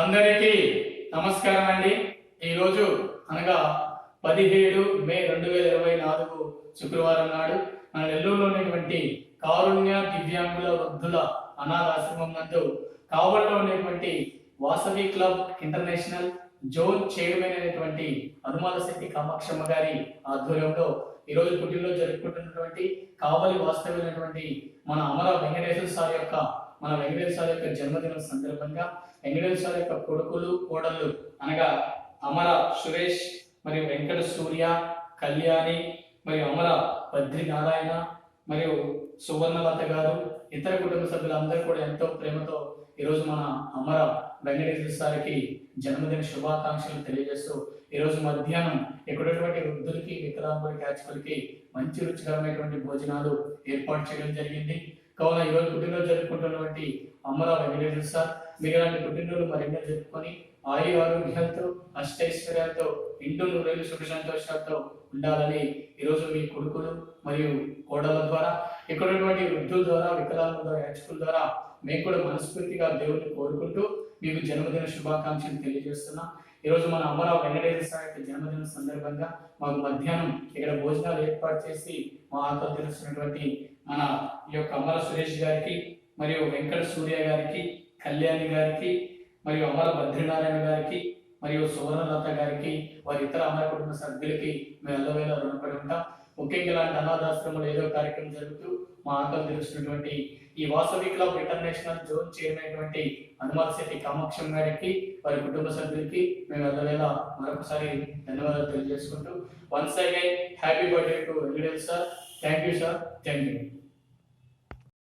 అందరికీ నమస్కారం అండి. ఈరోజు అనగా 17 మే 2024 శుక్రవారం నాడు మన నెల్లూరులో ఉన్నటువంటి కారుణ్య దివ్యాంగుల వృద్ధుల అనాథాశ్రమం నందు కావల్లో ఉన్నటువంటి Vasavi club international zone chairman అయినటువంటి అనుమాల శెట్టి కామాక్షమ్మ గారి ఆధ్వర్యంలో ఈరోజు పుట్టినరోజు జరుపుకుంటున్నటువంటి కావలి వాస్తవ్యులైనటువంటి మన అమర వెంకటేశ్వర సార్ యొక్క జన్మదినం సందర్భంగా వెంకటేశ్వర సార్ యొక్క కొడుకులు కోడళ్ళు అనగా అమర సురేష్ మరియు వెంకట సూర్య కళ్యాణి మరియు అమర బద్రి నారాయణ మరియు సువర్ణలత గారు ఇతర కుటుంబ సభ్యులందరూ కూడా ఎంతో ప్రేమతో ఈరోజు మన అమర వెంకటేశ్వర సార్కి జన్మదిన శుభాకాంక్షలు తెలియజేస్తూ ఈరోజు మధ్యాహ్నం ఇక్కడటువంటి వృద్ధులకి వికలాంగులకి యాచకులకి మంచి రుచికరమైనటువంటి భోజనాలు ఏర్పాటు చేయడం జరిగింది. కావున ఈరోజు పుట్టినరోజు జరుపుకుంటున్నటువంటి అమర వెంకటేశ్వర సార్ మీరు ఇలాంటి పుట్టినరోజు మరెన్నో జరుపుకొని ఆరోగ్యాలతో అష్టైశ్వర్యాలతో ఇంటూ నూరేళ్ళు సుఖ సంతోషాలతో ఉండాలని ఈరోజు మీ కొడుకులు మరియు కోడల ద్వారా ఇక్కడ వృద్ధుల ద్వారా వికలాంగుల ద్వారా యాచకుల ద్వారా మేము కూడా మనస్ఫూర్తిగా దేవుడిని కోరుకుంటూ మీకు జన్మదిన శుభాకాంక్షలు తెలియజేస్తున్నా. ఈరోజు మన అమర వెంకటేశ్వర సార్ యొక్క జన్మదిన సందర్భంగా మాకు మధ్యాహ్నం ఇక్కడ భోజనాలు ఏర్పాటు చేసి మా ఆకలి తెలుస్తున్నటువంటి మన ఈ యొక్క అమర సురేష్ గారికి మరియు వెంకట సూర్య గారికి కళ్యాణి గారికి మరియు అమర బద్రీనారాయణ గారికి మరియు సువర్ణలత గారికి వారి ఇతర అమర కుటుంబ సభ్యులకి మేము ఎల్లవేళ రుణపడి ఉంటాం. ముఖ్యంగా ఇలాంటి అనాథాశ్రమంలో ఏదో కార్యక్రమం జరుగుతూ మా ఆకలి తెలుస్తున్నటువంటి ఈ Vasavi club international zone chairman అయినటువంటి అనుమాల శెట్టి కామాక్షం గారికి వారి కుటుంబ సభ్యులకి మేము ఎల్లవేళ మరొకసారి ధన్యవాదాలు తెలియజేసుకుంటూ once again happy birthday to Venkatesh sir. Thank you sir. Thank you.